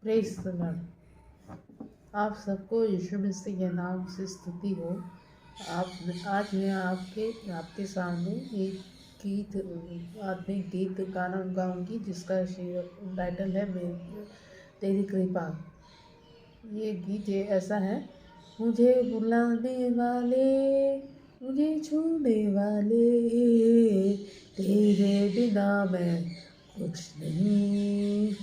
Praise the Lord. आप सबको यीशु मसीह के नाम से स्तुति हो। आज मैं आपके सामने एक गीत आत्मिक गीत गाना गाऊंगी जिसका टाइटल है तेरी कृपा। ये गीत ऐसा है। मुझे बुलाने वाले, मुझे छूने वाले, तेरे बिना मैं कुछ नहीं।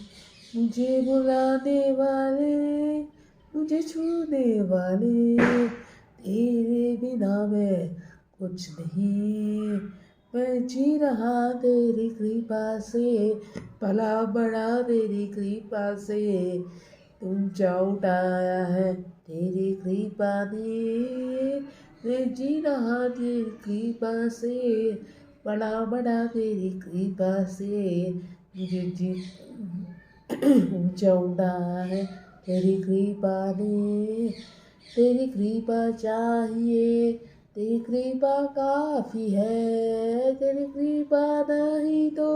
मुझे बुलाने वाले, मुझे छूने वाले, तेरे बिना मैं कुछ नहीं। मैं जी रहा तेरी कृपा से, भला बड़ा तेरी कृपा से, ऊंचा उठाया है तेरी कृपा ने। मैं जी रहा तेरी कृपा से, बड़ा बड़ा तेरी कृपा से, मुझे जी ऊंचा उठाया है तेरी कृपा ने। तेरी कृपा चाहिए, तेरी कृपा काफी है, तेरी कृपा नहीं तो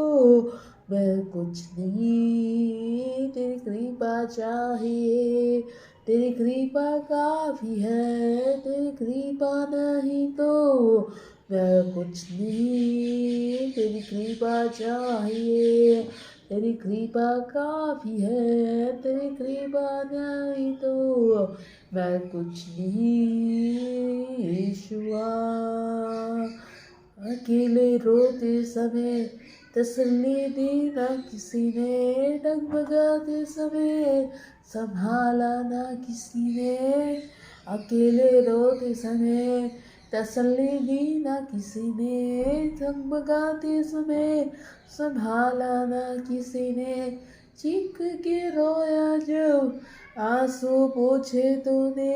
मैं कुछ नहीं। तेरी कृपा चाहिए, तेरी कृपा काफी है, तेरी कृपा नहीं तो मैं कुछ नहीं। तेरी कृपा चाहिए, तेरी कृपा काफी है, तेरी कृपा नहीं तो मैं कुछ नहीं। यीशुआ अकेले रोते समय तसल्ली दी ना किसी ने, डगमगाते समय संभाला ना किसी ने। अकेले रोते समय तसल्ली दी ना किसी ने, डगमगाते समय संभाला ना किसी ने। चीख के रोया जब आंसू पोछे तूने,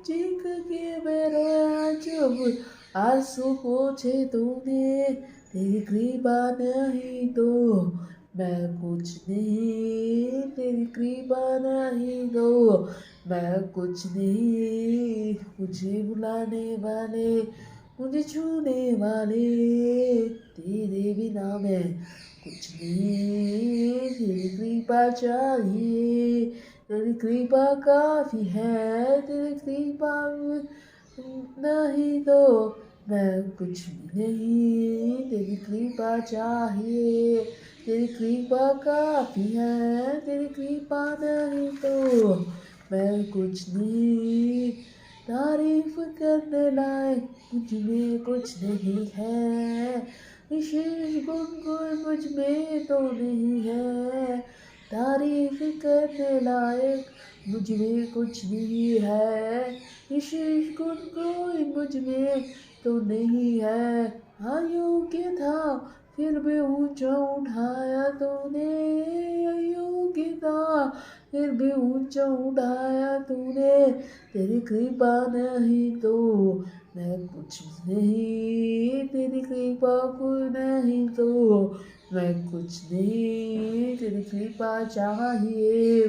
चीख के मैं रोया जब आंसू पोछे तूने। तेरी कृपा नहीं तो मैं कुछ नहीं, तेरी कृपा नहीं तो मैं कुछ नहीं। मुझे बुलाने वाले, मुझे छूने वाले, तेरे बिना मैं कुछ नहीं। तेरी कृपा चाहिए, तेरी कृपा काफी है, तेरी कृपा नहीं तो मैं कुछ भी नहीं। तेरी कृपा चाहिए, तेरी कृपा काफी है, तेरी कृपा नहीं तो मैं कुछ नहीं। तारीफ करने लायक मुझ में कुछ नहीं है, विशेष गुण कोई मुझ में तो नहीं है। तारीफ करने लायक मुझ में कुछ नहीं है, विशेष गुण कोई मुझ में तो नहीं है। अयोग्य था फिर भी ऊंचा उठाया तूने, अयोग्य था फिर भी ऊंचा उठाया तूने। तेरी कृपा नहीं तो मैं कुछ नहीं, तेरी कृपा को नहीं तो मैं कुछ नहीं। तेरी कृपा चाहिए,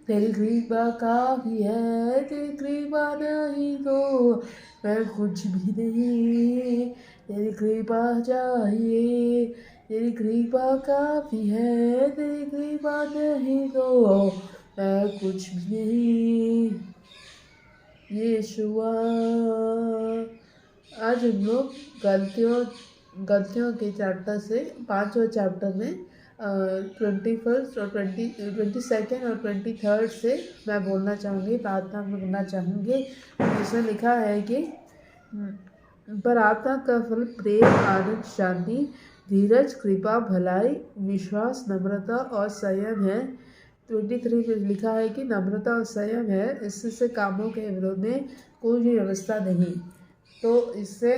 तेरी कृपा काफी है, तेरी कृपा नहीं तो मैं कुछ भी नहीं। तेरी कृपा चाहिए, तेरी कृपा काफी है, तेरी कृपा नहीं तो मैं कुछ भी नहीं। यीशुआ आज हम लोग गलतियों के चैप्टर से 5वें चैप्टर में 21 और 22 और 23 से मैं बोलना चाहूँगी, प्रार्थना करना चाहूँगी। जिसमें लिखा है कि पर आत्मा का फल प्रेम, आनंद, शांति, धीरज, कृपा, भलाई, विश्वास, नम्रता और संयम है। 23 में लिखा है कि नम्रता और संयम है, इससे कामों के विरोध में कोई भी व्यवस्था नहीं। तो इससे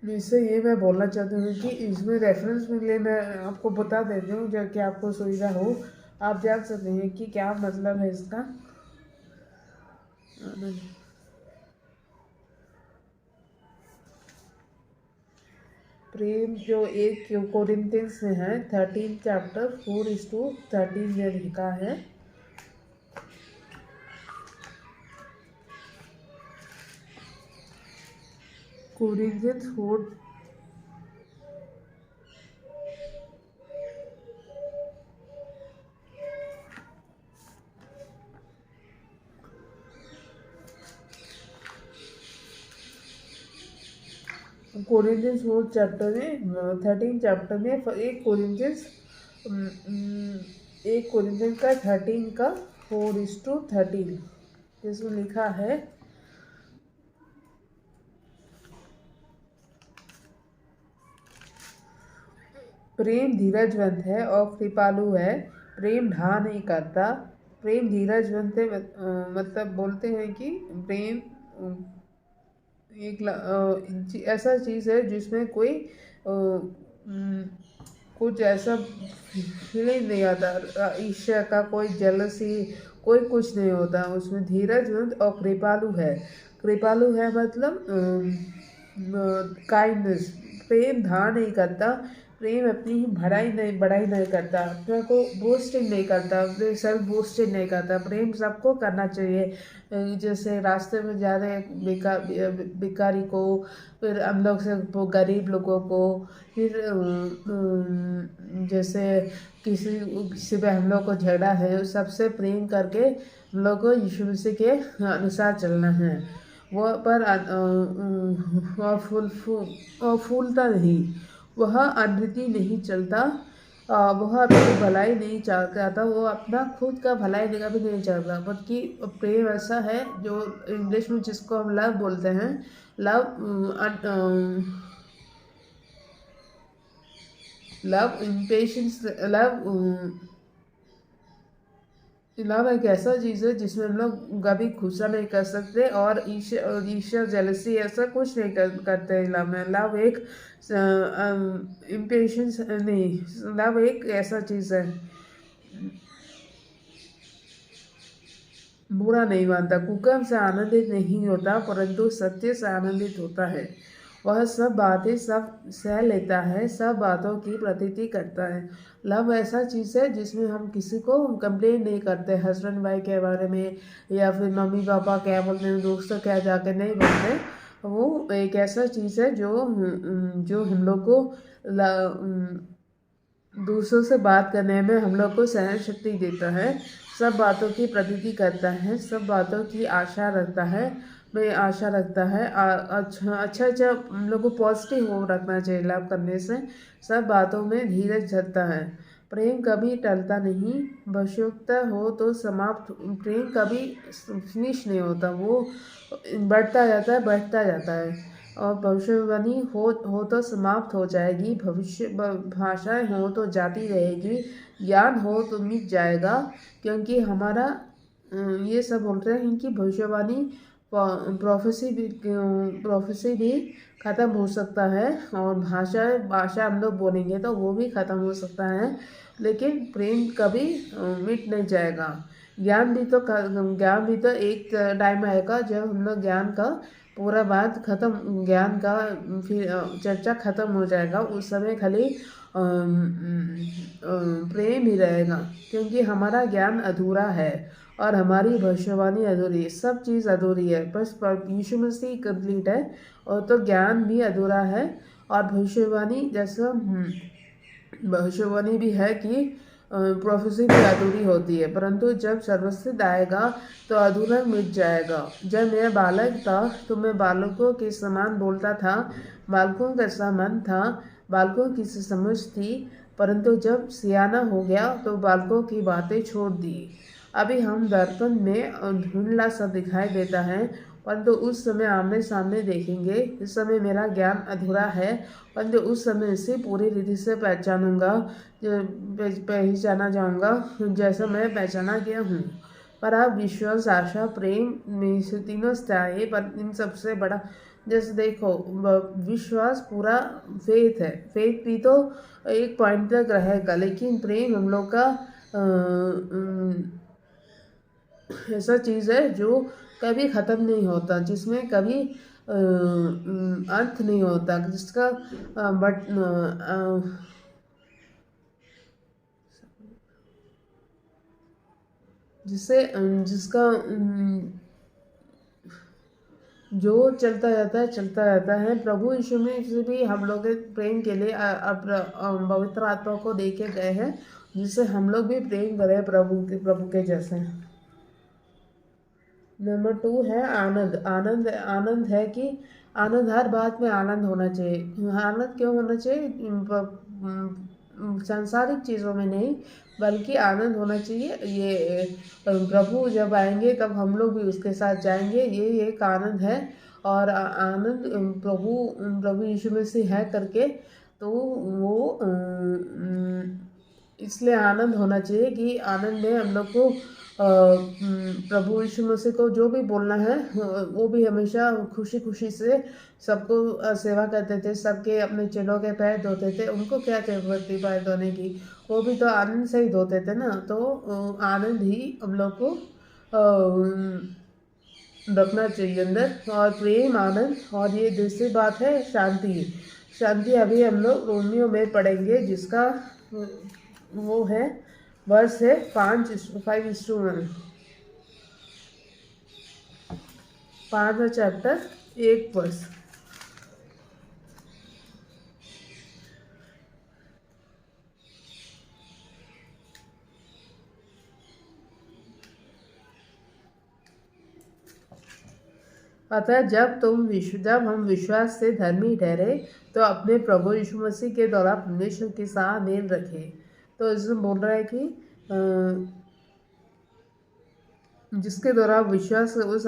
ये मैं बोलना चाहती हूँ कि इसमें रेफरेंस में लिए मैं आपको बता देती हूँ जो कि आपको सुविधा हो, आप जान सकते हैं कि क्या मतलब है इसका। प्रेम जो 1 कोरिन्थियंस में है 13 चैप्टर 4:13 में लिखा है। कोरिन्थियंस 4 . कोरिंथियंस 4 चैप्टर में 13 चैप्टर में एक कोरिंथियंस का 13 का 4:13 जिसमें लिखा है, प्रेम धीरजवंत है और कृपालु है, प्रेम ढा नहीं करता। प्रेम धीरजवंत है, मतलब बोलते हैं कि प्रेम ऐसा चीज़ है जिसमें कोई कुछ ऐसा फीलिंग नहीं आता, ईर्ष्या का कोई जेलसी कोई कुछ नहीं होता उसमें। धीरजवंत और कृपालु है। कृपालु है मतलब काइंडनेस। प्रेम धा नहीं करता, प्रेम अपनी बड़ाई नहीं करता, अपने को बोस्टिंग नहीं करता, अपने सेल्फ बोस्टिंग नहीं करता। प्रेम सबको करना चाहिए। जैसे रास्ते में जा रहे भिखारी को, फिर हम लोग से गरीब लोगों को, फिर जैसे किसी पे हम लोग को झगड़ा है, सबसे प्रेम करके हम लोग को यीशु मसीह के अनुसार चलना है। वो पर फूलता नहीं, वह अनृति नहीं चलता, वह अपनी भलाई नहीं चाहता, वो अपना खुद का भलाई कभी नहीं चाहता। बल्कि प्रेम ऐसा है जो इंग्लिश में जिसको हम लव बोलते हैं। लव एक ऐसा चीज़ है जिसमें हम लोग कभी गुस्सा नहीं कर सकते और ईर्ष्या जेलसी ऐसा कुछ नहीं करते लव में। लव एक इम्पेशंस नहीं, लव एक ऐसा चीज़ है, बुरा नहीं मानता, कुकर्म से आनंदित नहीं होता, परंतु सत्य से आनंदित होता है। वह सब बातें सब सह लेता है, सब बातों की प्रतीति करता है। लव ऐसा चीज़ है जिसमें हम किसी को कंप्लेन नहीं करते हस्बैंड वाइफ के बारे में, या फिर मम्मी पापा क्या बोलते हैं, दोस्तों क्या जाके नहीं बोलते। वो एक ऐसा चीज़ है जो हम लोग को दूसरों से बात करने में हम लोग को सहन शक्ति देता है, सब बातों की प्रतीति करता है, सब बातों की आशा रखता है, में आशा रखता है। अच्छा हम लोग को पॉजिटिव हो रखना चाहिए लव करने से। सब बातों में धीरज धरता है। प्रेम कभी टलता नहीं, भविष्योक्ता हो तो समाप्त, प्रेम कभी फिनिश नहीं होता, वो बढ़ता जाता है। और भविष्यवाणी हो तो समाप्त हो जाएगी, भविष्य भाषाएं हो तो जाती रहेगी, ज्ञान हो तो मिट जाएगा। क्योंकि हमारा ये सब बोल रहे हैं कि भविष्यवाणी प्रोफेसी भी ख़त्म हो सकता है, और भाषा हम लोग बोलेंगे तो वो भी ख़त्म हो सकता है, लेकिन प्रेम कभी मिट नहीं जाएगा। ज्ञान भी तो एक टाइम आएगा जब हम लोग ज्ञान का पूरा बात ख़त्म, ज्ञान का फिर चर्चा ख़त्म हो जाएगा। उस समय खाली प्रेम ही रहेगा, क्योंकि हमारा ज्ञान अधूरा है और हमारी भविष्यवाणी अधूरी है, सब चीज़ अधूरी है। बस यीशु मसीह कंप्लीट है, और तो ज्ञान भी अधूरा है। और भविष्यवाणी जैसा भविष्यवाणी भी है कि प्रोफेसी भी अधूरी होती है, परंतु जब सर्वसिद्ध आएगा तो अधूरा मिट जाएगा। जब मैं बालक था तो मैं बालकों के समान बोलता था, बालकों का सा मन था, बालकों की सी समझ थी, परंतु जब सियाना हो गया तो बालकों की बातें छोड़ दी। अभी हम दर्पण में धुंधला सा दिखाई देता है, परंतु उस समय आमने सामने देखेंगे। इस समय मेरा ज्ञान अधूरा है, परंतु उस समय इसे पूरी रीति से पहचाना जाऊंगा जैसा मैं पहचाना गया हूँ। पर आप विश्वास, आशा, प्रेम में से तीनों स्थायी, पर इन सबसे बड़ा जैसे देखो विश्वास पूरा फेथ है, फेथ भी तो एक पॉइंट तक रहेगा, लेकिन प्रेम हम लोग का ऐसा चीज़ है जो कभी ख़त्म नहीं होता, जिसमें कभी अंत नहीं होता, जिसका जिसका जो चलता रहता है। प्रभु यीशु में से भी हम लोग प्रेम के लिए पवित्र आत्मा को दे के गए हैं, जिससे हम लोग भी प्रेम करें प्रभु के जैसे। नंबर 2 है आनंद। आनंद है कि आनंद, हर बात में आनंद होना चाहिए। आनंद क्यों होना चाहिए? सांसारिक चीज़ों में नहीं, बल्कि आनंद होना चाहिए। ये प्रभु जब आएंगे तब हम लोग भी उसके साथ जाएंगे, ये एक आनंद है। और आनंद प्रभु यीशु मसीह है करके, तो वो इसलिए आनंद होना चाहिए कि आनंद में हम लोग को प्रभु यीशु मसीह को जो भी बोलना है वो भी हमेशा खुशी खुशी से सबको सेवा करते थे, सबके अपने चेलों के पैर धोते थे। उनको क्या जरूरत थी पैर धोने की? वो भी तो आनंद से ही धोते थे ना। तो आनंद ही हम लोग को रखना चाहिए अंदर, और प्रेम, आनंद। और ये दूसरी बात है शांति। शांति अभी हम लोग रोमियो में पढ़ेंगे, जिसका वो है वर्ष है 5:1, 5वां चैप्टर 1 वर्ष। अतः जब हम विश्वास से धर्मी ठहरे, तो अपने प्रभु यीशु मसीह के द्वारा परमेश्वर के साथ मेल रखे। तो इसमें बोल रहा है कि जिसके द्वारा विश्वास उस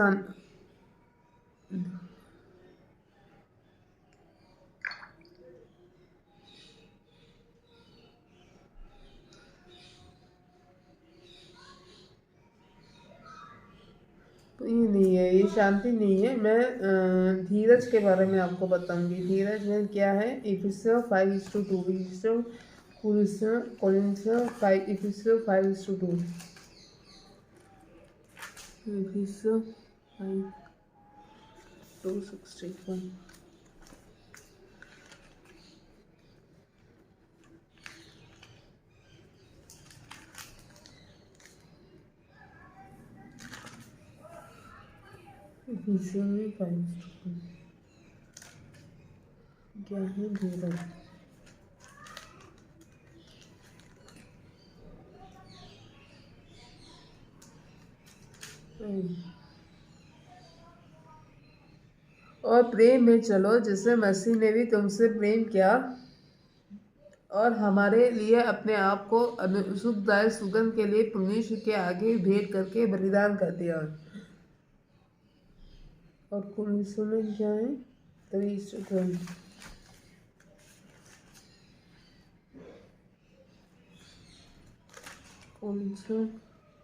ये नहीं है, ये शांति नहीं है। मैं धीरज के बारे में आपको बताऊंगी। धीरज में क्या है? इफिसियों 5:2, कोरिन्थियों 5, इफिसियों 5:2, इफिसियों 5:2-61। इफिसियों में 5:2 क्या है? धीरज। और प्रेम में चलो, जिससे मसीह ने भी तुमसे प्रेम किया और हमारे लिए अपने आप को सुखदायक सुगंध के लिए परमेश्वर के आगे भेंट करके बलिदान कर दिया। और कुरिन्थियों में क्या है? 3:20। कुरिन्थियों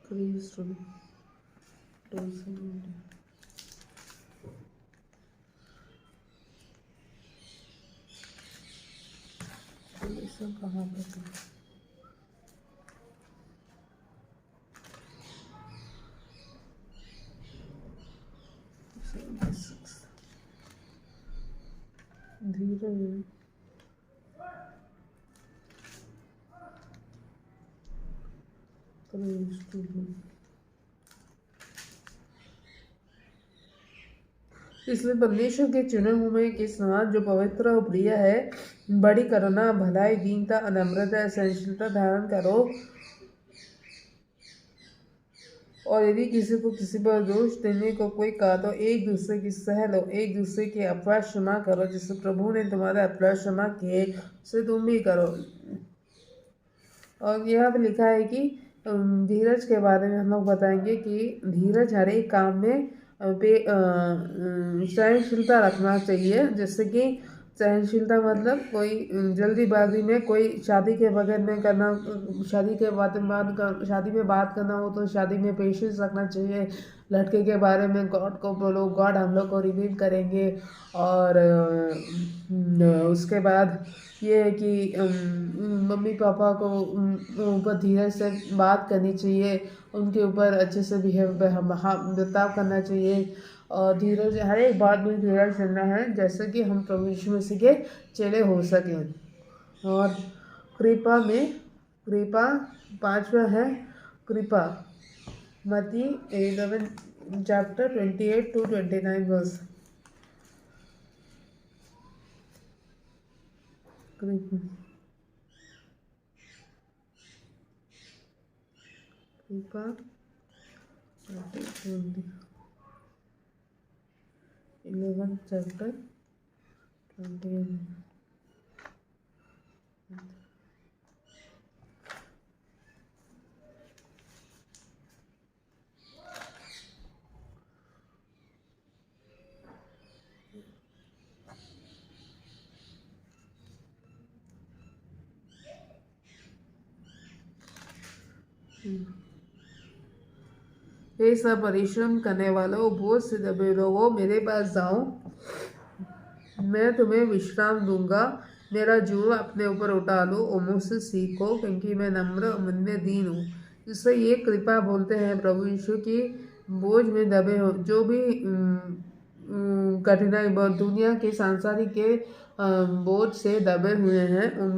3:20। कहाँ पर है? धीरज इसलिए परमेश्वर के चुने हुए के साथ जो पवित्र और प्रिय है, बड़ी करुणा, भलाई, दीनता, अनम्रता, सहनशीलता धारण करो। और यदि किसी को किसी पर दोष देने को कोई कहा, तो एक दूसरे की सह लो, एक दूसरे के अपराध क्षमा करो, जिससे प्रभु ने तुम्हारे अपराध क्षमा किए, उसे तुम भी करो। और यहाँ पे लिखा है कि धीरज के बारे में हम लोग बताएंगे कि धीरज हर एक काम में सहनशीलता रखना चाहिए। जैसे कि सहनशीलता मतलब कोई जल्दीबाजी में, कोई शादी के बगैर में करना, शादी में बात करना हो तो शादी में पेशेंस रखना चाहिए। लड़के के बारे में गॉड को बोलो, गॉड हम लोग को रिवील करेंगे। और उसके बाद ये है कि मम्मी पापा को ऊपर धीरज से बात करनी चाहिए, उनके ऊपर अच्छे से बर्ताव करना चाहिए। और धीरज, हर एक बात में धीरज रखना है, जैसे कि हम प्रभु यीशु मसीह के चेले हो सकें। और कृपा 5वां है कृपा, मत्ती 11 चैप्टर 28-29 वर्स। कृपा 11 चैप्टर हे सब परिश्रम करने वालों, बोझ से दबे लोगों, मेरे पास जाओ, मैं तुम्हें विश्राम दूंगा। मेरा जुआ अपने ऊपर उठा लो और मुझसे सीखो, क्योंकि मैं नम्र और मन में दीन हूँ। इससे ये कृपा बोलते हैं प्रभु यीशु की बोझ में दबे हो, जो भी कठिनाई दुनिया के सांसारिक के बोझ से दबे हुए हैं, उन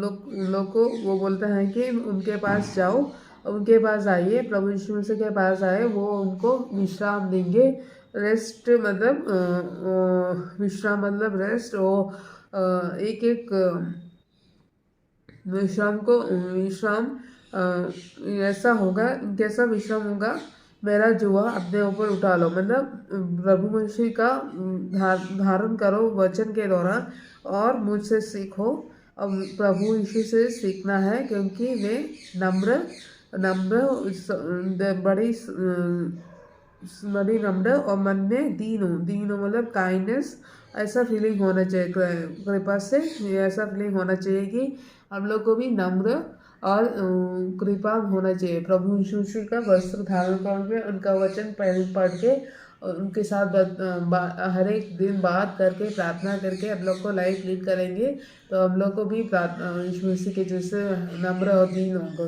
लोग को वो बोलते हैं कि उनके पास जाओ, उनके पास आइए, प्रभु यीशु मसीह के पास आए, वो उनको विश्राम देंगे। रेस्ट मतलब विश्राम मतलब रेस्ट। और एक एक विश्राम ऐसा होगा, कैसा विश्राम होगा, मेरा जुआ अपने ऊपर उठा लो, मतलब प्रभु मसीह का धारण करो वचन के दौरान और मुझसे सीखो। अब प्रभु यीशु से सीखना है, क्योंकि वे नम्र बड़ी नम्र और मन में दीन हो मतलब काइंडनेस, ऐसा फीलिंग होना चाहिए। कृपा से ऐसा फीलिंग होना चाहिए कि हम लोग को भी नम्र और कृपा होना चाहिए। प्रभु यीशु का वस्त्र धारण करके, उनका वचन पढ़ के, उनके साथ हर एक दिन बात करके, प्रार्थना करके हम लोग को लाइफ लीड करेंगे, तो हम लोग को भी यीशु मसीह के जैसे नम्र और दीन होगा।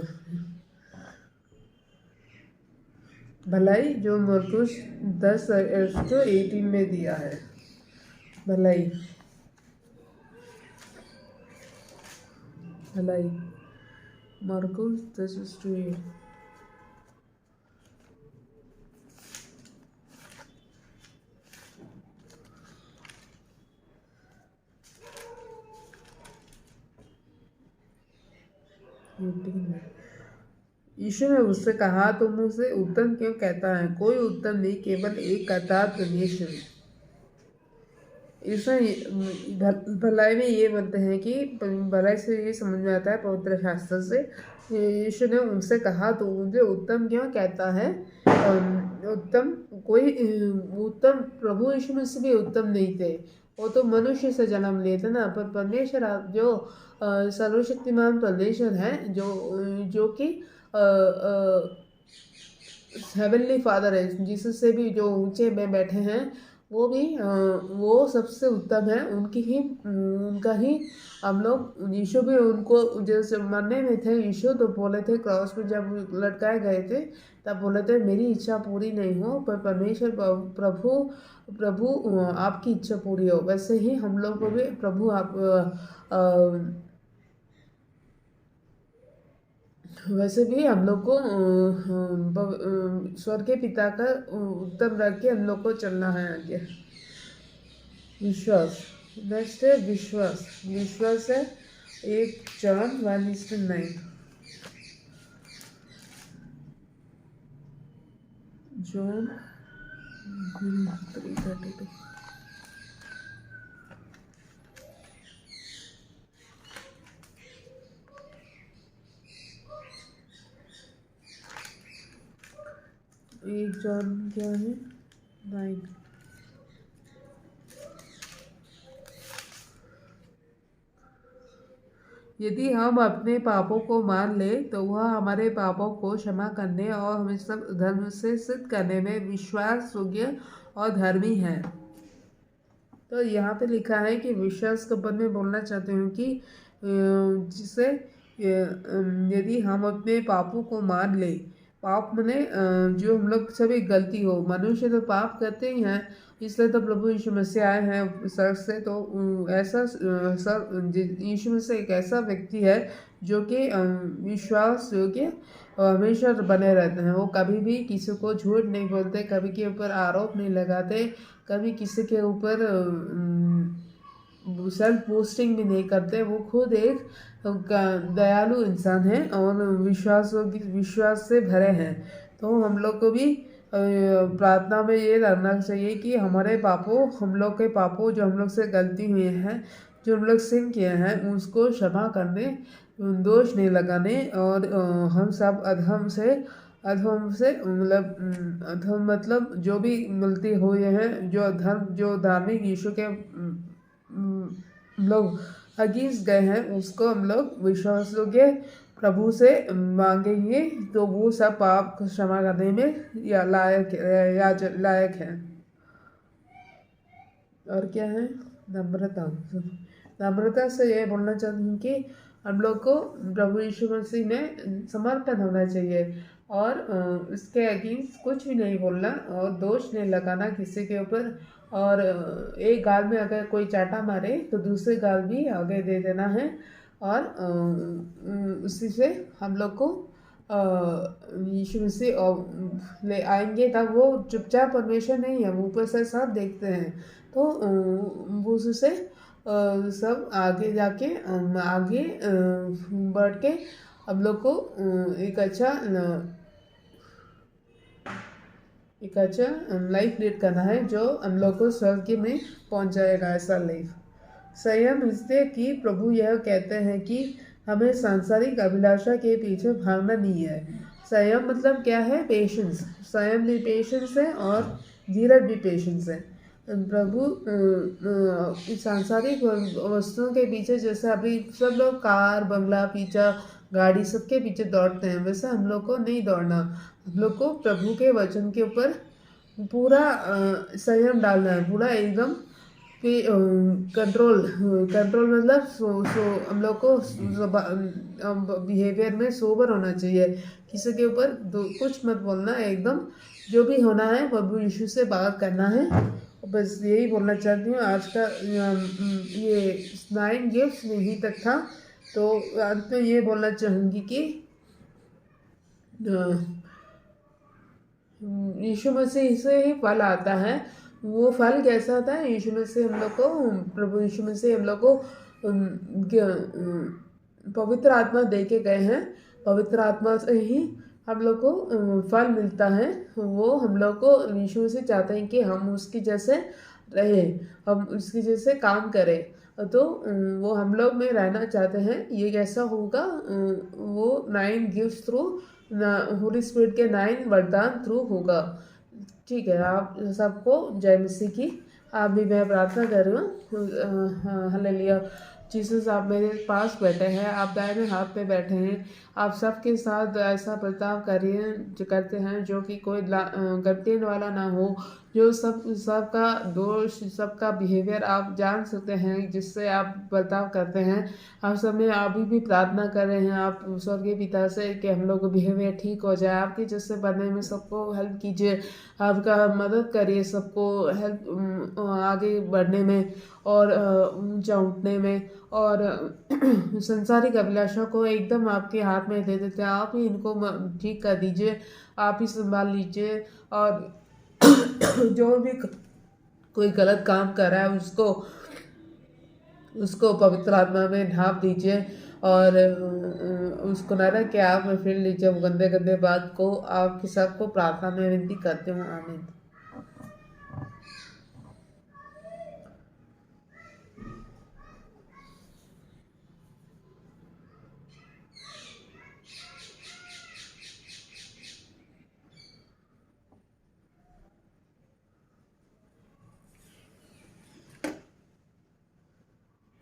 भलाई जो मरकुस 10:18 में दिया है, भलाई मरकुस 10:8। यीशु ने उससे कहा, तुम मुझसे उत्तम क्यों कहता है? कोई उत्तम नहीं, केवल एक अर्थात परमेश्वर। इसमें भलाई में ये बोलते हैं कि भलाई से ये समझ में आता है पवित्र शास्त्र से, यीशु ने उनसे कहा, तो मुझे उत्तम क्यों कहता है? उत्तम उत्तम प्रभु यीशु मसीह भी उत्तम नहीं थे, वो तो मनुष्य से जन्म लिए थे ना। पर परमेश्वर जो सर्वशक्तिमान परमेश्वर है, जो कि हेवनली फादर है, जिससे भी जो ऊंचे में बैठे हैं, वो सबसे उत्तम है। उनका ही हम लोग, यीशु भी उनको जैसे मरने में थे, यीशु तो बोले थे क्रॉस पे जब लटकाए गए थे, तब बोले थे मेरी इच्छा पूरी नहीं हो, पर परमेश्वर प्रभु आपकी इच्छा पूरी हो। वैसे ही हम लोग को भी प्रभु वैसे भी हम लोग को स्वर्ग के पिता का उत्तम रख के हम लोग को चलना है आगे। विश्वास, नेक्स्ट है विश्वास। विश्वास है 1 जॉन 1:9। जॉन 3:32। एक जॉन क्या है 9। यदि हम अपने पापों को मान ले, तो वह हमारे पापों को क्षमा करने और हमें सब धर्म से सिद्ध करने में विश्वास योग्य और धर्मी है। तो यहाँ पे लिखा है कि विश्वास के ऊपर में बोलना चाहती हूँ कि जिसे यदि हम अपने पापों को मान ले, पाप मने जो हम लोग सभी गलती हो, मनुष्य तो पाप करते ही हैं, इसलिए तो प्रभु यीशु मसीह आए हैं स्वर्ग से। तो ऐसा यीशु मसीह एक ऐसा व्यक्ति है जो कि विश्वास योग्य हमेशा बने रहते हैं। वो कभी भी किसी को झूठ नहीं बोलते, कभी के ऊपर आरोप नहीं लगाते, कभी किसी के ऊपर सेल्फ पोस्टिंग भी नहीं करते। वो खुद एक दयालु इंसान है और विश्वास से भरे हैं। तो हम लोग को भी प्रार्थना में ये करना चाहिए कि हमारे पापों, हम लोग के पापों जो हम लोग से गलती हुई हैं, जो हम लोग सिंह किए हैं उसको क्षमा करने, दोष नहीं लगाने, और हम सब अधर्म से अधर्म मतलब जो भी गलती हुई है, जो धर्म जो धार्मिक यीशु के लोग अगेंस्ट गए हैं उसको हम लोग विश्वास योग्य प्रभु से मांगेंगे, तो वो सब पाप को क्षमा करने में लायक है। और क्या है? नम्रता से ये बोलना चाहती हूँ कि हम लोग को प्रभु यीशु मसीह में समर्पण होना चाहिए, और उसके अगेंस्ट कुछ भी नहीं बोलना, और दोष नहीं लगाना किसी के ऊपर, और एक गाल में अगर कोई चाटा मारे तो दूसरे गाल भी आगे दे देना है, और उसी से हम लोग को यीशु मसीह ले आएंगे। तब वो चुपचाप परमेश्वर नहीं है, वो ऊपर से सब देखते हैं, तो वो उससे सब आगे जाके आगे बढ़ के हम लोग को एक अच्छा लाइफ लीड करना है, जो हम लोग को स्वर्ग में पहुंच जाएगा, ऐसा लाइफ। संयम इसलिए कि प्रभु यह कहते हैं कि हमें सांसारिक अभिलाषा के पीछे भागना नहीं है। संयम मतलब क्या है? पेशेंस। संयम भी पेशेंस है, और धीरज भी पेशेंस है। प्रभु सांसारिक वस्तुओं के पीछे, जैसे अभी सब लोग कार, बंगला, पिज्जा, गाड़ी सबके पीछे दौड़ते हैं, वैसे हम लोग को नहीं दौड़ना। हम लोग को प्रभु के वचन के ऊपर पूरा संयम डालना है, पूरा एकदम कंट्रोल मतलब हम लोग को बिहेवियर में सोबर होना चाहिए, किसी के ऊपर कुछ मत बोलना, एकदम जो भी होना है प्रभु यीशु से बात करना है। बस यही बोलना चाहती हूँ। आज का ये 9 गिफ्ट यहीं तक था, तो अंत में ये बोलना चाहूँगी कि यीशु मसीह से ही फल आता है। वो फल कैसा होता है? यीशु मसीह हम लोग को, प्रभु यीशु मसीह हम लोग को पवित्र आत्मा दे के गए हैं। पवित्र आत्मा से ही हम लोग को फल मिलता है। वो हम लोग को यीशु मसीह चाहते हैं कि हम उसकी जैसे रहे, हम उसकी जैसे काम करें, तो वो हम लोग में रहना चाहते हैं। ये कैसा होगा? वो 9 गिफ्ट थ्रू होली स्पिरिट के 9 वरदान थ्रू होगा। ठीक है, आप सबको जय मसीह की। आप भी मैं प्रार्थना कर रही हूँ। हालेलुया। जीसस, आप मेरे पास बैठे हैं, आप दाहिने हाथ पे बैठे हैं। आप सबके साथ ऐसा बर्ताव करिए जो करते हैं, जो कि कोई गलती वाला ना हो, जो सबका दोष, सबका बिहेवियर आप जान सकते हैं, जिससे आप बर्ताव करते हैं। आप सब में अभी भी प्रार्थना कर रहे हैं आप स्वर्गीय पिता से कि हम लोग का बिहेवियर ठीक हो जाए। आपके जैसे बनने में सबको हेल्प कीजिए, आपका मदद करिए, सबको हेल्प आगे बढ़ने में और ऊंचा उठने में, और संसारिक अभिलाषा को एकदम आपके हाथ में दे देते हैं। आप ही इनको ठीक कर दीजिए, आप ही संभाल लीजिए, और जो भी कोई गलत काम कर रहा है उसको पवित्र आत्मा में ढांप दीजिए, और उसको नरक के आग में फेर लीजिए। वो गंदे गंदे बात को आपके सबको प्रार्थना में विनती करते हूँ। आमीन।